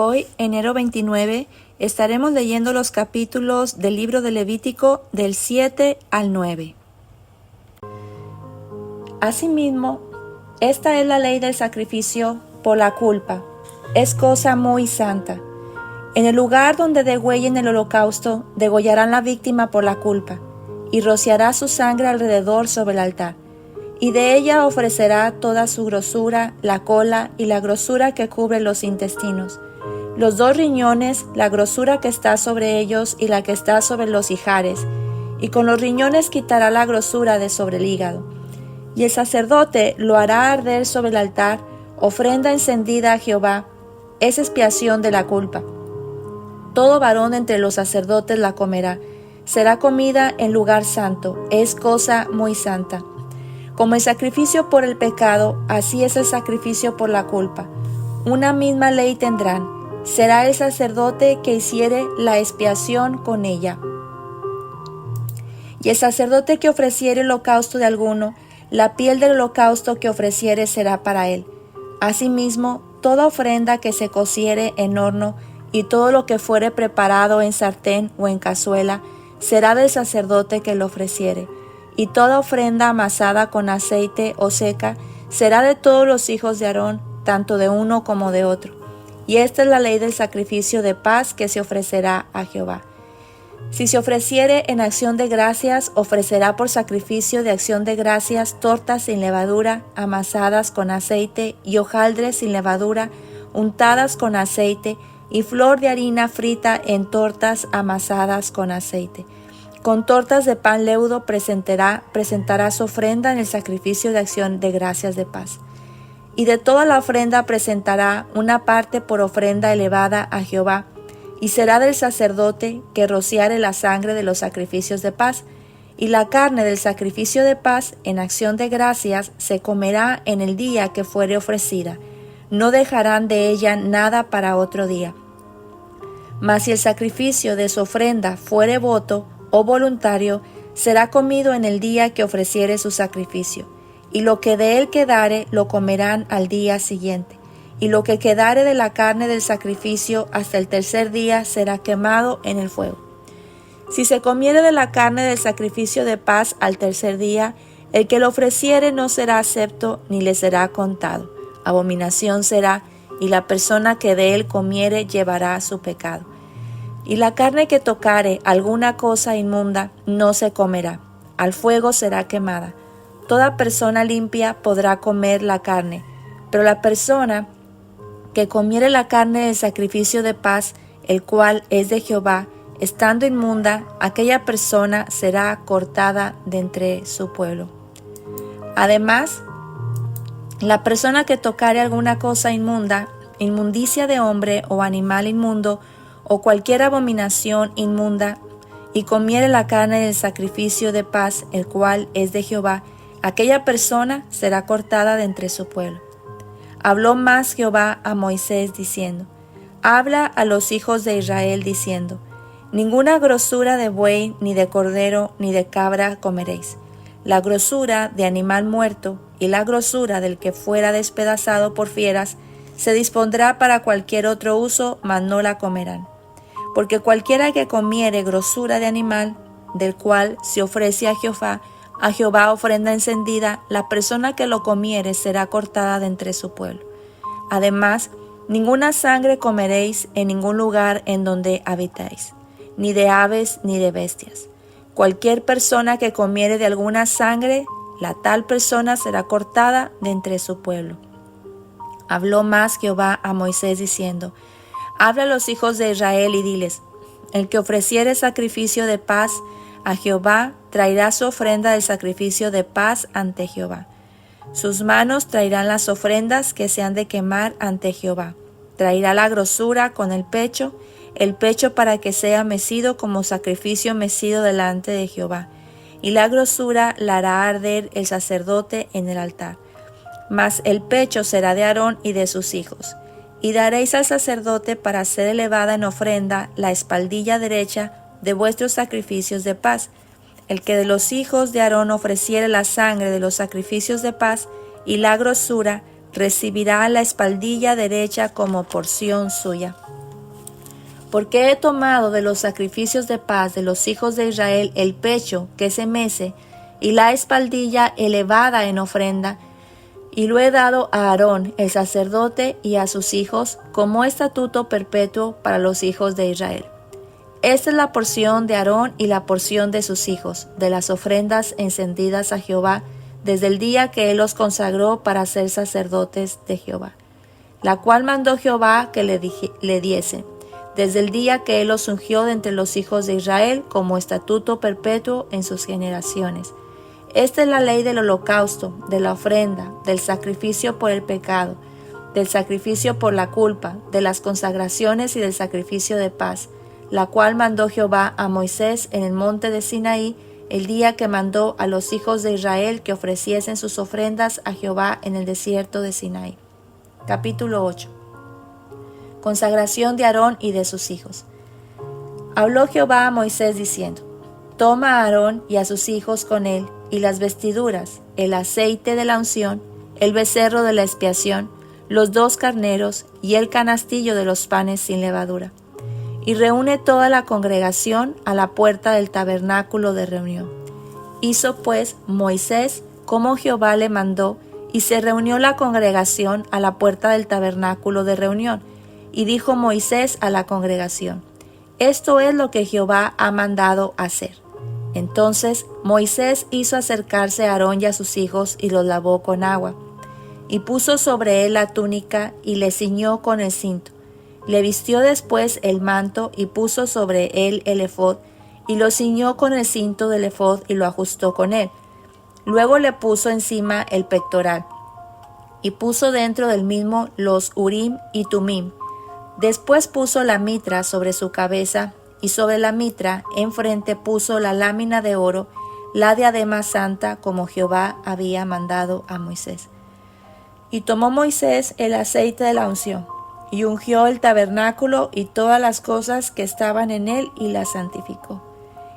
Hoy, enero 29, estaremos leyendo los capítulos del libro de Levítico del 7 al 9. Asimismo, esta es la ley del sacrificio por la culpa. Es cosa muy santa. En el lugar donde degüellen el holocausto, degollarán la víctima por la culpa, y rociará su sangre alrededor sobre el altar. Y de ella ofrecerá toda su grosura, la cola y la grosura que cubre los intestinos, los 2 riñones, la grosura que está sobre ellos y la que está sobre los ijares, y con los riñones quitará la grosura de sobre el hígado. Y el sacerdote lo hará arder sobre el altar, ofrenda encendida a Jehová, es expiación de la culpa. Todo varón entre los sacerdotes la comerá, será comida en lugar santo, es cosa muy santa. Como el sacrificio por el pecado, así es el sacrificio por la culpa. Una misma ley tendrán, será el sacerdote que hiciere la expiación con ella. Y el sacerdote que ofreciere el holocausto de alguno, la piel del holocausto que ofreciere será para él. Asimismo, toda ofrenda que se cociere en horno y todo lo que fuere preparado en sartén o en cazuela, será del sacerdote que lo ofreciere. Y toda ofrenda amasada con aceite o seca será de todos los hijos de Aarón, tanto de uno como de otro. Y esta es la ley del sacrificio de paz que se ofrecerá a Jehová. Si se ofreciere en acción de gracias, ofrecerá por sacrificio de acción de gracias tortas sin levadura, amasadas con aceite, y hojaldres sin levadura, untadas con aceite, y flor de harina frita en tortas amasadas con aceite. Con tortas de pan leudo presentará su ofrenda en el sacrificio de acción de gracias de paz. Y de toda la ofrenda presentará una parte por ofrenda elevada a Jehová, y será del sacerdote que rociare la sangre de los sacrificios de paz, y la carne del sacrificio de paz en acción de gracias se comerá en el día que fuere ofrecida. No dejarán de ella nada para otro día. Mas si el sacrificio de su ofrenda fuere voto o voluntario, será comido en el día que ofreciere su sacrificio, y lo que de él quedare lo comerán al día siguiente, y lo que quedare de la carne del sacrificio hasta el tercer día será quemado en el fuego. Si se comiere de la carne del sacrificio de paz al tercer día, el que lo ofreciere no será acepto ni le será contado. Abominación será, y la persona que de él comiere llevará su pecado. Y la carne que tocare alguna cosa inmunda no se comerá, al fuego será quemada. Toda persona limpia podrá comer la carne, pero la persona que comiere la carne del sacrificio de paz, el cual es de Jehová, estando inmunda, aquella persona será cortada de entre su pueblo. Además, la persona que tocare alguna cosa inmunda, inmundicia de hombre o animal inmundo, o cualquier abominación inmunda, y comiere la carne del sacrificio de paz, el cual es de Jehová, aquella persona será cortada de entre su pueblo. Habló más Jehová a Moisés diciendo: Habla a los hijos de Israel diciendo: Ninguna grosura de buey, ni de cordero, ni de cabra comeréis. La grosura de animal muerto y la grosura del que fuera despedazado por fieras se dispondrá para cualquier otro uso, mas no la comerán. Porque cualquiera que comiere grosura de animal, del cual se ofrece a Jehová ofrenda encendida, la persona que lo comiere será cortada de entre su pueblo. Además, ninguna sangre comeréis en ningún lugar en donde habitáis, ni de aves ni de bestias. Cualquier persona que comiere de alguna sangre, la tal persona será cortada de entre su pueblo. Habló más Jehová a Moisés diciendo: Habla a los hijos de Israel y diles: El que ofreciere sacrificio de paz a Jehová traerá su ofrenda del sacrificio de paz ante Jehová. Sus manos traerán las ofrendas que se han de quemar ante Jehová. Traerá la grosura con el pecho para que sea mecido como sacrificio mecido delante de Jehová. Y la grosura la hará arder el sacerdote en el altar. Mas el pecho será de Aarón y de sus hijos. Y daréis al sacerdote para ser elevada en ofrenda la espaldilla derecha de vuestros sacrificios de paz. El que de los hijos de Aarón ofreciere la sangre de los sacrificios de paz y la grosura, recibirá la espaldilla derecha como porción suya. Porque he tomado de los sacrificios de paz de los hijos de Israel el pecho que se mece y la espaldilla elevada en ofrenda, y lo he dado a Aarón el sacerdote y a sus hijos como estatuto perpetuo para los hijos de Israel. Esta es la porción de Aarón y la porción de sus hijos, de las ofrendas encendidas a Jehová, desde el día que él los consagró para ser sacerdotes de Jehová, la cual mandó Jehová que le diese, desde el día que él los ungió de entre los hijos de Israel como estatuto perpetuo en sus generaciones. Esta es la ley del holocausto, de la ofrenda, del sacrificio por el pecado, del sacrificio por la culpa, de las consagraciones y del sacrificio de paz, la cual mandó Jehová a Moisés en el monte de Sinaí, el día que mandó a los hijos de Israel que ofreciesen sus ofrendas a Jehová en el desierto de Sinaí. Capítulo 8. Consagración de Aarón y de sus hijos. Habló Jehová a Moisés diciendo: Toma a Aarón y a sus hijos con él, y las vestiduras, el aceite de la unción, el becerro de la expiación, los 2 carneros y el canastillo de los panes sin levadura. Y reúne toda la congregación a la puerta del tabernáculo de reunión. Hizo pues Moisés como Jehová le mandó, y se reunió la congregación a la puerta del tabernáculo de reunión. Y dijo Moisés a la congregación: Esto es lo que Jehová ha mandado hacer. Entonces Moisés hizo acercarse a Aarón y a sus hijos y los lavó con agua. Y puso sobre él la túnica y le ciñó con el cinto. Le vistió después el manto y puso sobre él el ephod, y lo ciñó con el cinto del ephod y lo ajustó con él. Luego le puso encima el pectoral, y puso dentro del mismo los Urim y Tumim. Después puso la mitra sobre su cabeza, y sobre la mitra enfrente puso la lámina de oro, la diadema santa, como Jehová había mandado a Moisés. Y tomó Moisés el aceite de la unción, y ungió el tabernáculo y todas las cosas que estaban en él, y las santificó.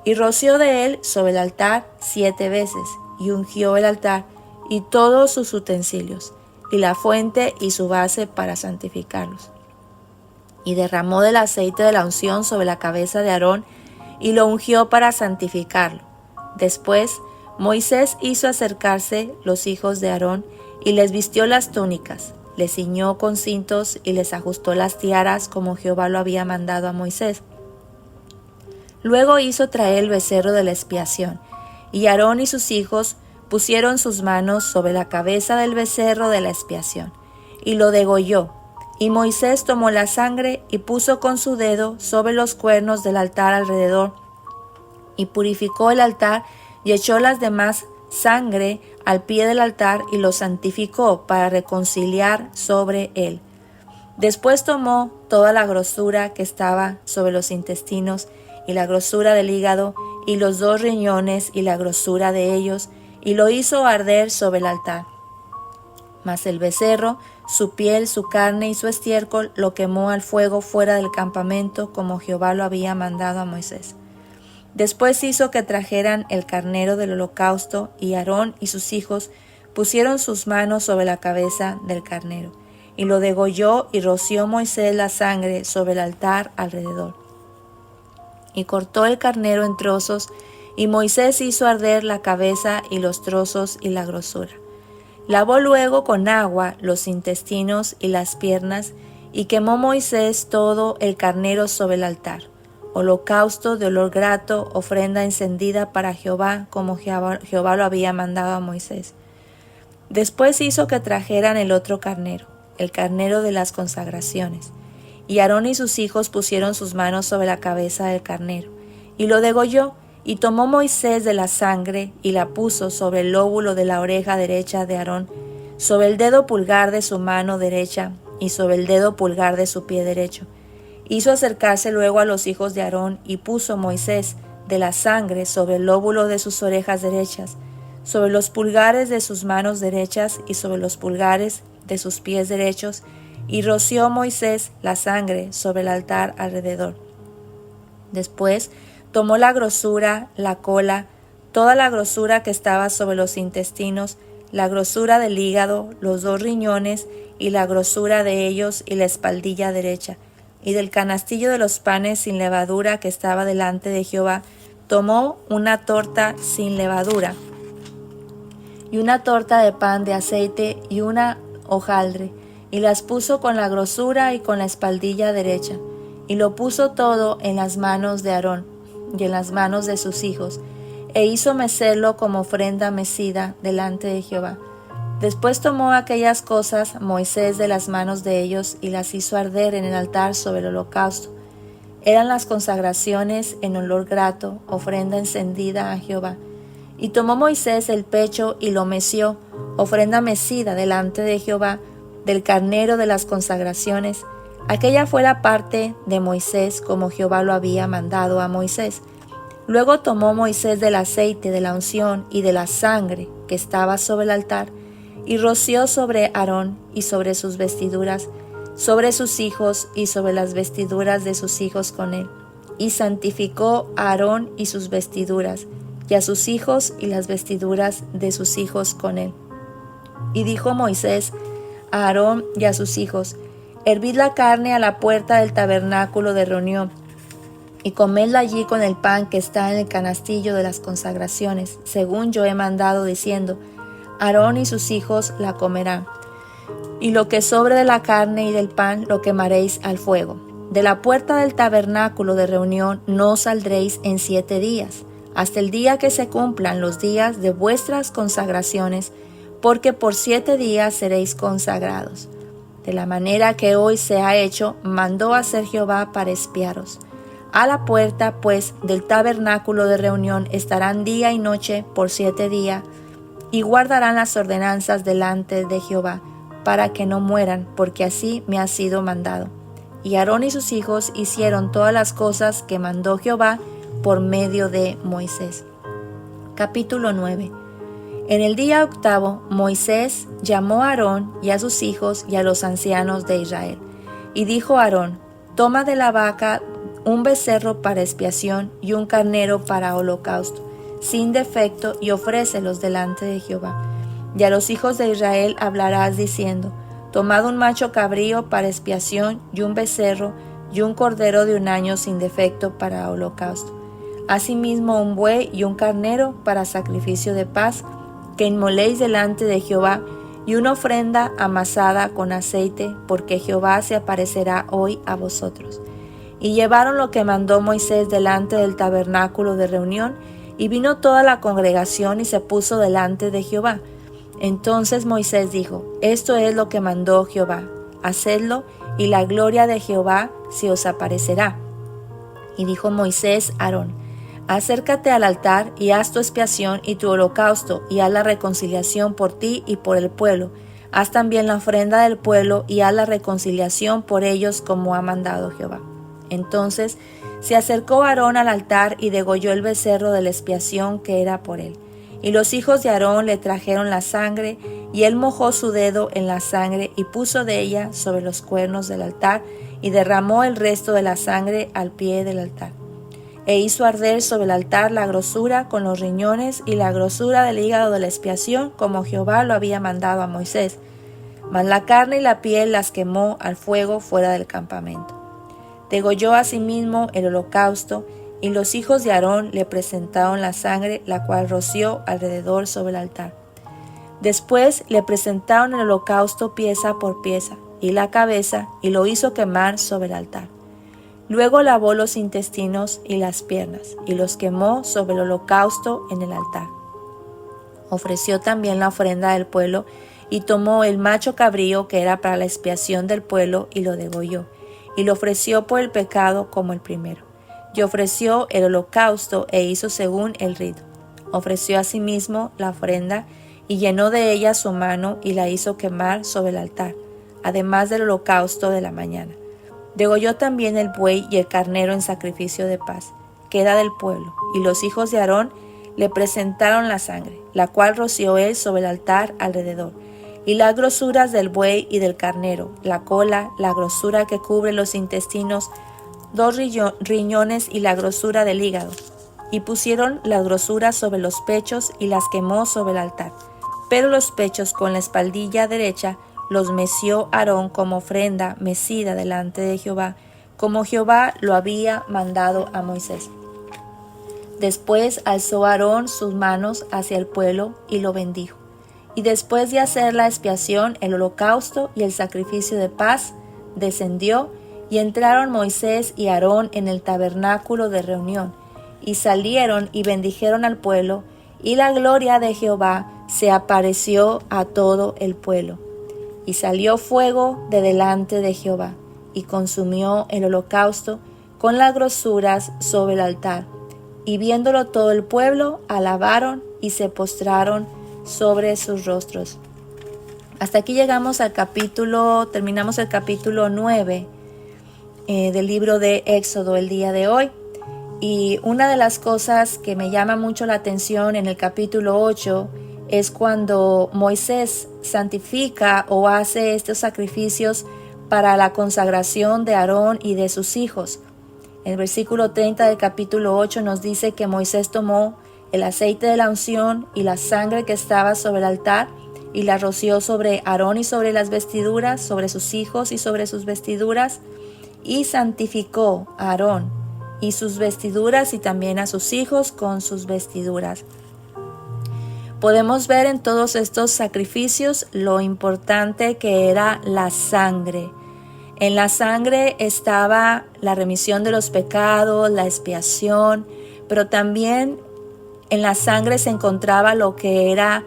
Y roció de él sobre el altar 7 veces, y ungió el altar y todos sus utensilios, y la fuente y su base para santificarlos. Y derramó del aceite de la unción sobre la cabeza de Aarón, y lo ungió para santificarlo. Después Moisés hizo acercarse los hijos de Aarón, y les vistió las túnicas, les ciñó con cintos y les ajustó las tiaras como Jehová lo había mandado a Moisés. Luego hizo traer el becerro de la expiación, y Aarón y sus hijos pusieron sus manos sobre la cabeza del becerro de la expiación, y lo degolló. Y Moisés tomó la sangre y puso con su dedo sobre los cuernos del altar alrededor, y purificó el altar y echó las demás sangre al pie del altar y lo santificó para reconciliar sobre él. Después tomó toda la grosura que estaba sobre los intestinos y la grosura del hígado y los 2 riñones y la grosura de ellos, y lo hizo arder sobre el altar. Mas el becerro, su piel, su carne y su estiércol lo quemó al fuego fuera del campamento, como Jehová lo había mandado a Moisés. Después hizo que trajeran el carnero del holocausto, y Aarón y sus hijos pusieron sus manos sobre la cabeza del carnero, y lo degolló, y roció Moisés la sangre sobre el altar alrededor. Y cortó el carnero en trozos, y Moisés hizo arder la cabeza y los trozos y la grosura. Lavó luego con agua los intestinos y las piernas, y quemó Moisés todo el carnero sobre el altar. Holocausto de olor grato, ofrenda encendida para Jehová, como Jehová lo había mandado a Moisés. Después hizo que trajeran el otro carnero, el carnero de las consagraciones. Y Aarón y sus hijos pusieron sus manos sobre la cabeza del carnero, y lo degolló, y tomó Moisés de la sangre, y la puso sobre el lóbulo de la oreja derecha de Aarón, sobre el dedo pulgar de su mano derecha, y sobre el dedo pulgar de su pie derecho. Hizo acercarse luego a los hijos de Aarón, y puso Moisés de la sangre sobre el lóbulo de sus orejas derechas, sobre los pulgares de sus manos derechas y sobre los pulgares de sus pies derechos, y roció Moisés la sangre sobre el altar alrededor. Después tomó la grosura, la cola, toda la grosura que estaba sobre los intestinos, la grosura del hígado, los 2 riñones y la grosura de ellos y la espaldilla derecha. Y del canastillo de los panes sin levadura que estaba delante de Jehová, tomó una torta sin levadura y una torta de pan de aceite y una hojaldre, y las puso con la grosura y con la espaldilla derecha, y lo puso todo en las manos de Aarón y en las manos de sus hijos, e hizo mecerlo como ofrenda mecida delante de Jehová. Después tomó aquellas cosas Moisés de las manos de ellos y las hizo arder en el altar sobre el holocausto. Eran las consagraciones en olor grato, ofrenda encendida a Jehová. Y tomó Moisés el pecho y lo meció, ofrenda mecida delante de Jehová, del carnero de las consagraciones. Aquella fue la parte de Moisés como Jehová lo había mandado a Moisés. Luego tomó Moisés del aceite de la unción y de la sangre que estaba sobre el altar, y roció sobre Aarón y sobre sus vestiduras, sobre sus hijos y sobre las vestiduras de sus hijos con él. Y santificó a Aarón y sus vestiduras, y a sus hijos y las vestiduras de sus hijos con él. Y dijo Moisés a Aarón y a sus hijos: hervid la carne a la puerta del tabernáculo de reunión, y comedla allí con el pan que está en el canastillo de las consagraciones, según yo he mandado, diciendo: Aarón y sus hijos la comerán. Y lo que sobre de la carne y del pan lo quemaréis al fuego. De la puerta del tabernáculo de reunión no saldréis en 7 días, hasta el día que se cumplan los días de vuestras consagraciones, porque por 7 días seréis consagrados. De la manera que hoy se ha hecho, mandó hacer Jehová para expiaros. A la puerta, pues, del tabernáculo de reunión estarán día y noche por 7 días, y guardarán las ordenanzas delante de Jehová, para que no mueran, porque así me ha sido mandado. Y Aarón y sus hijos hicieron todas las cosas que mandó Jehová por medio de Moisés. Capítulo 9. En el día 8, Moisés llamó a Aarón y a sus hijos y a los ancianos de Israel. Y dijo a Aarón: toma de la vaca un becerro para expiación y un carnero para holocausto, sin defecto, y ofrécelos delante de Jehová. Y a los hijos de Israel hablarás diciendo: tomad un macho cabrío para expiación y un becerro y un cordero de 1 año sin defecto para holocausto. Asimismo un buey y un carnero para sacrificio de paz, que inmoléis delante de Jehová, y una ofrenda amasada con aceite, porque Jehová se aparecerá hoy a vosotros. Y llevaron lo que mandó Moisés delante del tabernáculo de reunión, y vino toda la congregación y se puso delante de Jehová. Entonces Moisés dijo: esto es lo que mandó Jehová, hacedlo, y la gloria de Jehová se os aparecerá. Y dijo Moisés a Aarón: acércate al altar y haz tu expiación y tu holocausto, y haz la reconciliación por ti y por el pueblo. Haz también la ofrenda del pueblo y haz la reconciliación por ellos, como ha mandado Jehová. Entonces se acercó Aarón al altar y degolló el becerro de la expiación que era por él. Y los hijos de Aarón le trajeron la sangre, y él mojó su dedo en la sangre y puso de ella sobre los cuernos del altar, y derramó el resto de la sangre al pie del altar. E hizo arder sobre el altar la grosura con los riñones y la grosura del hígado de la expiación, como Jehová lo había mandado a Moisés. Mas la carne y la piel las quemó al fuego fuera del campamento. Degolló asimismo el holocausto, y los hijos de Aarón le presentaron la sangre, la cual roció alrededor sobre el altar. Después le presentaron el holocausto pieza por pieza, y la cabeza, y lo hizo quemar sobre el altar. Luego lavó los intestinos y las piernas, y los quemó sobre el holocausto en el altar. Ofreció también la ofrenda del pueblo, y tomó el macho cabrío que era para la expiación del pueblo, y lo degolló, y lo ofreció por el pecado como el primero. Y ofreció el holocausto e hizo según el rito. Ofreció asimismo la ofrenda, y llenó de ella su mano, y la hizo quemar sobre el altar, además del holocausto de la mañana. Degolló también el buey y el carnero en sacrificio de paz, que era del pueblo, y los hijos de Aarón le presentaron la sangre, la cual roció él sobre el altar alrededor, y las grosuras del buey y del carnero, la cola, la grosura que cubre los intestinos, 2 riñones y la grosura del hígado. Y pusieron las grosuras sobre los pechos y las quemó sobre el altar. pero los pechos con la espaldilla derecha los meció Aarón como ofrenda mecida delante de Jehová, como Jehová lo había mandado a Moisés. Después alzó Aarón sus manos hacia el pueblo y lo bendijo. Y después de hacer la expiación, el holocausto y el sacrificio de paz, descendió, y entraron Moisés y Aarón en el tabernáculo de reunión, y salieron y bendijeron al pueblo, y la gloria de Jehová se apareció a todo el pueblo. Y salió fuego de delante de Jehová, y consumió el holocausto con las grosuras sobre el altar. Y viéndolo todo el pueblo, alabaron y se postraron sobre sus rostros. Hasta aquí llegamos al terminamos el capítulo 9 del libro de Éxodo el día de hoy. Y una de las cosas que me llama mucho la atención en el capítulo 8 es cuando Moisés santifica o hace estos sacrificios para la consagración de Aarón y de sus hijos. El versículo 30 del capítulo 8 nos dice que Moisés tomó el aceite de la unción y la sangre que estaba sobre el altar y la roció sobre Aarón y sobre las vestiduras, sobre sus hijos y sobre sus vestiduras, y santificó a Aarón y sus vestiduras y también a sus hijos con sus vestiduras. Podemos ver en todos estos sacrificios lo importante que era la sangre. En la sangre estaba la remisión de los pecados, la expiación, pero también en la sangre se encontraba lo que era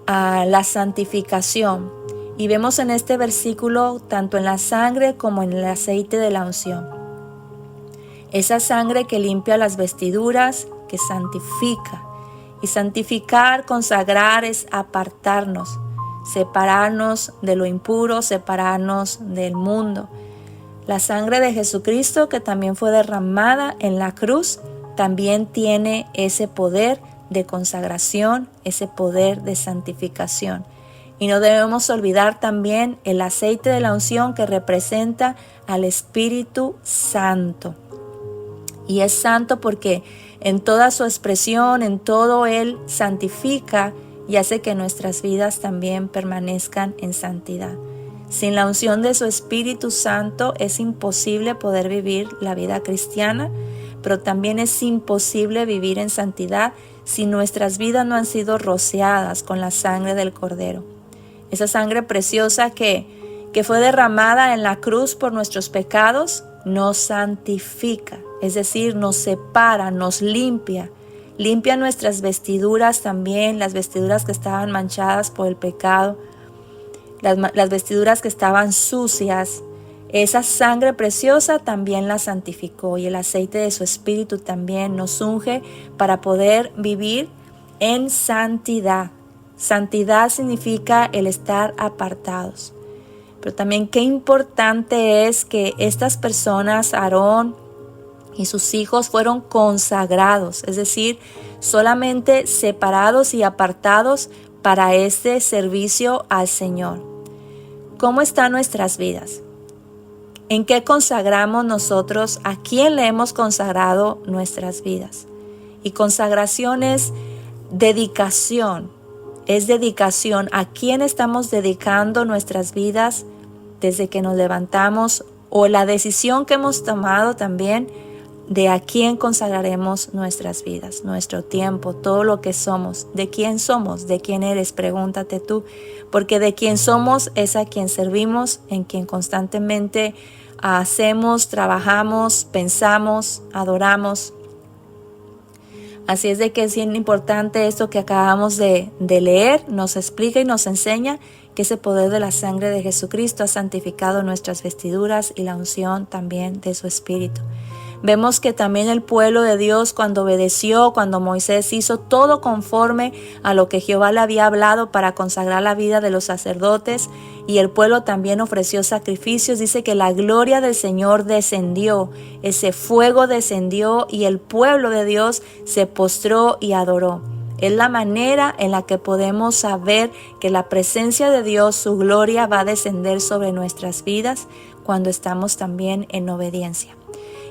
la santificación. Y vemos en este versículo tanto en la sangre como en el aceite de la unción. Esa sangre que limpia las vestiduras, que santifica. Y santificar, consagrar es apartarnos, separarnos de lo impuro, separarnos del mundo. La sangre de Jesucristo, que también fue derramada en la cruz, también tiene ese poder de consagración, ese poder de santificación. Y no debemos olvidar también el aceite de la unción que representa al Espíritu Santo. Y es santo porque en toda su expresión, en todo Él santifica y hace que nuestras vidas también permanezcan en santidad. Sin la unción de su Espíritu Santo es imposible poder vivir la vida cristiana, pero también es imposible vivir en santidad si nuestras vidas no han sido rociadas con la sangre del Cordero. Esa sangre preciosa que fue derramada en la cruz por nuestros pecados nos santifica, es decir, nos separa, nos limpia. Limpia nuestras vestiduras también, las vestiduras que estaban manchadas por el pecado, las vestiduras que estaban sucias. Esa sangre preciosa también la santificó y el aceite de su Espíritu también nos unge para poder vivir en santidad. Santidad significa el estar apartados. Pero también qué importante es que estas personas, Aarón y sus hijos, fueron consagrados, es decir, solamente separados y apartados para este servicio al Señor. ¿Cómo están nuestras vidas? ¿En qué consagramos nosotros? ¿A quién le hemos consagrado nuestras vidas? Y consagración es dedicación. Es dedicación. ¿A quién estamos dedicando nuestras vidas desde que nos levantamos? O la decisión que hemos tomado también de a quién consagraremos nuestras vidas, nuestro tiempo, todo lo que somos. ¿De quién somos? ¿De quién eres? Pregúntate tú. Porque de quién somos es a quien servimos, en quien constantemente hacemos, trabajamos, pensamos, adoramos. Así es de que es bien importante esto que acabamos de leer, nos explica y nos enseña que ese poder de la sangre de Jesucristo ha santificado nuestras vestiduras y la unción también de su Espíritu. Vemos que también el pueblo de Dios, cuando obedeció, cuando Moisés hizo todo conforme a lo que Jehová le había hablado para consagrar la vida de los sacerdotes, y el pueblo también ofreció sacrificios, dice que la gloria del Señor descendió, ese fuego descendió y el pueblo de Dios se postró y adoró. Es la manera en la que podemos saber que la presencia de Dios, su gloria, va a descender sobre nuestras vidas cuando estamos también en obediencia.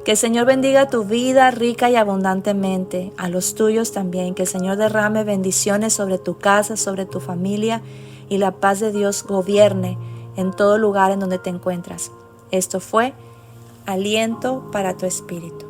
Que el Señor bendiga tu vida rica y abundantemente, a los tuyos también. Que el Señor derrame bendiciones sobre tu casa, sobre tu familia, y la paz de Dios gobierne en todo lugar en donde te encuentras. Esto fue Aliento para tu Espíritu.